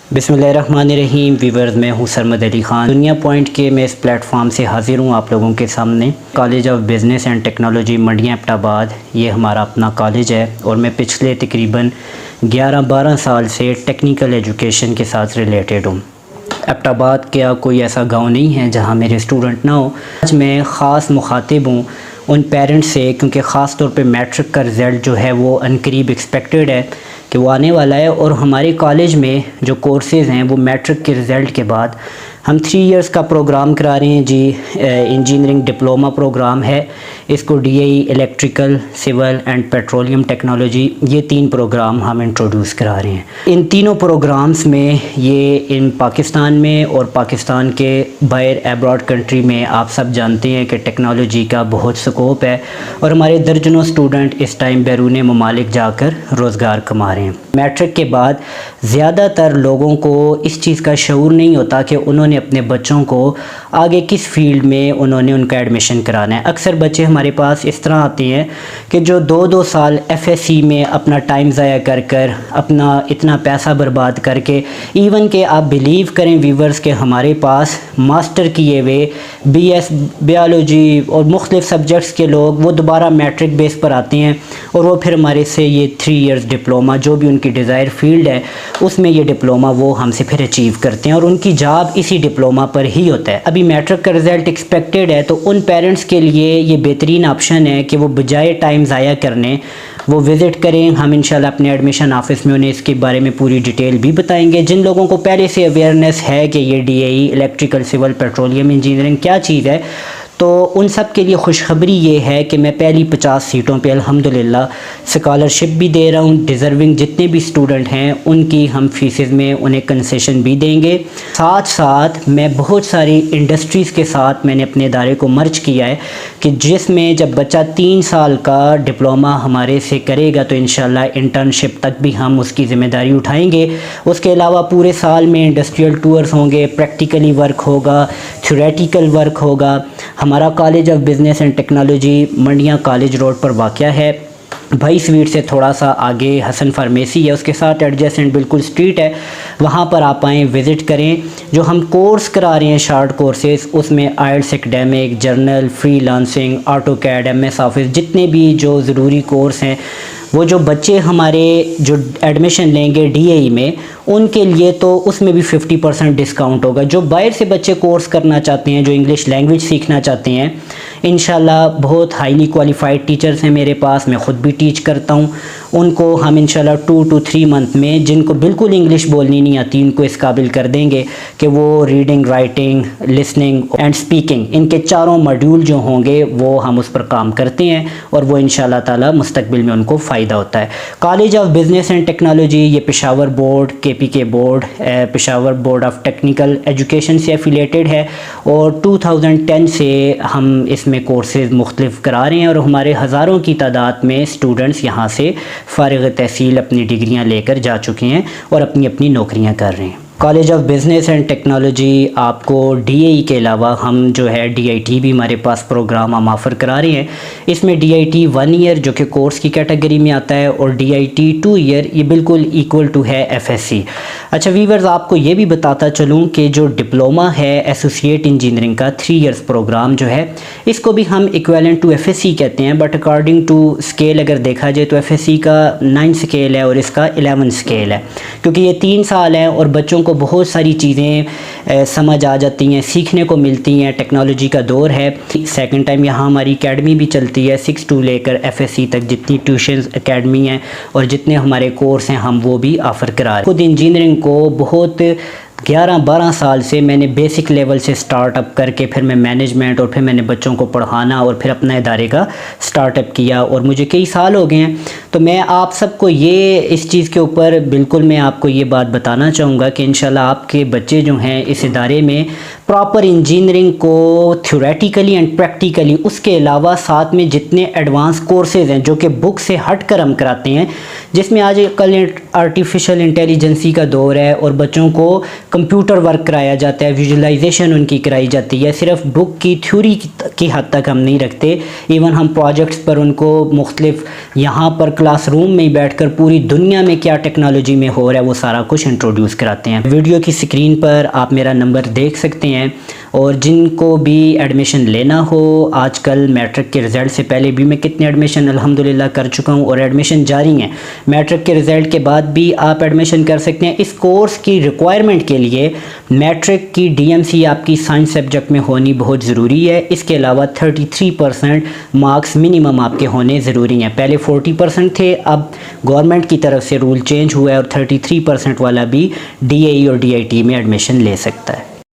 बिस्मिल्लाहिर्रहमानिर्रहीम। व्यूअर्स, मैं हूं सरमद अली ख़ान। दुनिया पॉइंट के मैं इस प्लेटफॉर्म से हाज़िर हूं आप लोगों के सामने। College of business and technology Mandian Abbottabad, ये हमारा अपना कॉलेज है और मैं पिछले तकरीबन 11-12 साल से टेक्निकल एजुकेशन के साथ रिलेटेड हूँ। एबटाबाद क्या कोई ऐसा गांव नहीं है जहां मेरे स्टूडेंट ना हो। आज मैं ख़ास मुखातिब हूँ उन पेरेंट्स से, क्योंकि ख़ास तौर पे मैट्रिक का रिज़ल्ट जो है वो अनकरीब एक्सपेक्टेड है कि वो आने वाला है। और हमारे कॉलेज में जो कोर्सेज़ हैं वो मैट्रिक के रिज़ल्ट के बाद हम 3 इयर्स का प्रोग्राम करा रहे हैं जी। इंजीनियरिंग डिप्लोमा प्रोग्राम है। इसको DAE electrical, civil and petroleum technology, ये 3 प्रोग्राम हम इंट्रोड्यूस करा रहे हैं। इन तीनों प्रोग्राम्स में ये इन पाकिस्तान में और पाकिस्तान के बाहर एब्रॉड कंट्री में आप सब जानते हैं कि टेक्नोलॉजी का बहुत स्कोप है और हमारे दर्जनों स्टूडेंट इस टाइम बैरून ममालिक जाकर रोज़गार कमा रहे हैं। मैट्रिक के बाद ज़्यादातर लोगों को इस चीज़ का शऊर नहीं होता कि उन्होंने अपने बच्चों को आगे किस फील्ड में उन्होंने उनका एडमिशन कराना है। अक्सर बच्चे हमारे पास इस तरह आते हैं कि जो 2-2 साल FSC में अपना टाइम ज़ाया कर कर, अपना इतना पैसा बर्बाद करके, इवन कि आप बिलीव करें व्यूवर्स के हमारे पास मास्टर किए हुए BS बायोलॉजी और मुख्तलिफ सब्जेक्ट्स के लोग वो दोबारा मैट्रिक बेस पर आते हैं और वो फिर हमारे से ये 3 इयर्स डिप्लोमा, जो भी उनकी डिज़ायर फील्ड है उसमें ये डिप्लोमा वो हमसे फिर अचीव करते हैं और उनकी जॉब इसी डिप्लोमा पर ही होता है। अभी मैट्रिक का रिज़ल्ट एक्सपेक्टेड है तो उन पेरेंट्स के लिए ये बेहतरीन ऑप्शन है कि वो बजाय टाइम ज़ाया करने वो विज़िट करें। हम इंशाल्लाह अपने एडमिशन ऑफिस में उन्हें इसके बारे में पूरी डिटेल भी बताएंगे। जिन लोगों को पहले से अवेयरनेस है कि ये DAE electrical, civil, petroleum engineering क्या चीज़ है, तो उन सब के लिए खुशखबरी ये है कि मैं पहली 50 सीटों पे अल्हम्दुलिल्लाह स्कॉलरशिप भी दे रहा हूँ। डिज़र्विंग जितने भी स्टूडेंट हैं उनकी हम फीसेस में उन्हें कंसेशन भी देंगे। साथ साथ मैं बहुत सारी इंडस्ट्रीज़ के साथ मैंने अपने इदारे को मर्ज किया है कि जिसमें जब बच्चा 3 साल का डिप्लोमा हमारे से करेगा तो इंशाल्लाह इंटर्नशिप तक भी हम उसकी ज़िम्मेदारी उठाएँगे। उसके अलावा पूरे साल में इंडस्ट्रियल टूर्स होंगे, प्रैक्टिकली वर्क होगा, थ्योरेटिकल वर्क होगा। हमारा college of business and technology Mandian college road पर वाक़या है। भाई स्वीट से थोड़ा सा आगे हसन फार्मेसी है, उसके साथ एडजेसेंट बिल्कुल स्ट्रीट है। वहाँ पर आप आएँ, विज़िट करें। जो हम कोर्स करा रहे हैं शॉर्ट कोर्सेज़, उसमें IELTS academic, journal, freelancing, AutoCAD, MS office, जितने भी जो ज़रूरी कोर्स हैं वो जो बच्चे हमारे जो एडमिशन लेंगे DAE में उनके लिए तो उसमें भी 50% डिस्काउंट होगा। जो बाहर से बच्चे कोर्स करना चाहते हैं, जो इंग्लिश लैंग्वेज सीखना चाहते हैं, इंशाल्लाह बहुत हाईली क्वालिफाइड टीचर्स हैं मेरे पास, मैं ख़ुद भी टीच करता हूँ। उनको हम इंशाल्लाह 2 to 3 मंथ में, जिनको बिल्कुल इंग्लिश बोलनी नहीं आती, इनको इस काबिल कर देंगे कि वो reading, writing, listening and speaking, इनके 4 मॉड्यूल जो होंगे वो हम उस पर काम करते हैं और वो इंशाल्लाह ताला मुस्तकबिल में उनको फ़ायदा होता है। College of business and technology ये Peshawar board, KPK board, Peshawar board of technical education से एफिलेटेड है और 2010 से हम इसमें कोर्सेज़ मुख्तलिफ करा रहे हैं और हमारे हज़ारों की तादाद में स्टूडेंट्स यहाँ से फ़ारिग़ तहसील अपनी डिग्रियाँ लेकर जा चुके हैं और अपनी अपनी नौकरियाँ कर रहे हैं। College of business and technology आपको DAE के अलावा हम जो है DIT भी हमारे पास प्रोग्राम हम ऑफ़र करा रहे हैं। इसमें DIT 1 ईयर जो कि कोर्स की कैटेगरी में आता है और DIT 2 ईयर ये बिल्कुल इक्वल टू है FSC। अच्छा वीवर्स, आपको ये भी बताता चलूँ कि जो डिप्लोमा है एसोसिएट इंजीनियरिंग का 3 इयर्स प्रोग्राम जो है, इसको भी हम इक्विवेलेंट टू FSC कहते हैं, बट अकॉर्डिंग टू स्केल अगर देखा जाए तो FSC का 9 स्केल है और इसका 11 स्केल है। क्योंकि ये 3 साल है और बच्चों को बहुत सारी चीज़ें समझ आ जाती हैं, सीखने को मिलती हैं। टेक्नोलॉजी का दौर है। सेकंड टाइम यहाँ हमारी एकेडमी भी चलती है 6 to लेकर FSC तक, जितनी ट्यूशन्स एकेडमी हैं और जितने हमारे कोर्स हैं हम वो भी ऑफ़र करा रहे हैं। खुद इंजीनियरिंग को बहुत 11-12 साल से मैंने बेसिक लेवल से स्टार्टअप करके फिर मैं मैनेजमेंट और फिर मैंने बच्चों को पढ़ाना और फिर अपना इदारे का स्टार्टअप किया और मुझे कई साल हो गए हैं। तो मैं आप सबको ये इस चीज़ के ऊपर बिल्कुल मैं आपको ये बात बताना चाहूँगा कि इंशाल्लाह आपके बच्चे जो हैं इस इदारे में प्रॉपर इंजीनियरिंग को थ्योरेटिकली एंड प्रैक्टिकली, उसके अलावा साथ में जितने एडवांस कोर्सेज़ हैं जो कि बुक से हट कर हम कराते हैं, جس میں آج کل آرٹیفیشل انٹیلیجنسی کا دور ہے اور بچوں کو کمپیوٹر ورک کرایا جاتا ہے، ویژولائزیشن ان کی کرائی جاتی ہے، صرف بک کی تھیوری کی حد تک ہم نہیں رکھتے، ایون ہم پروجیکٹس پر ان کو مختلف یہاں پر کلاس روم میں بیٹھ کر پوری دنیا میں کیا ٹیکنالوجی میں ہو رہا ہے وہ سارا کچھ انٹروڈیوس کراتے ہیں۔ ویڈیو کی سکرین پر آپ میرا نمبر دیکھ سکتے ہیں، اور جن کو بھی ایڈمیشن لینا ہو، آج کل میٹرک کے رزلٹ سے پہلے بھی میں کتنے ایڈمیشن الحمدللہ کر چکا ہوں اور ایڈمیشن جاری ہیں، میٹرک کے رزلٹ کے بعد بھی آپ ایڈمیشن کر سکتے ہیں۔ اس کورس کی ریکوائرمنٹ کے لیے میٹرک کی ڈی ایم سی آپ کی سائنس سبجیکٹ میں ہونی بہت ضروری ہے، اس کے علاوہ 33% مارکس منیمم آپ کے ہونے ضروری ہیں۔ پہلے 40% تھے، اب گورنمنٹ کی طرف سے رول چینج ہوا ہے اور 33% والا بھی ڈی اے ای اور ڈی آئی ٹی میں ایڈمیشن لے سکتا ہے۔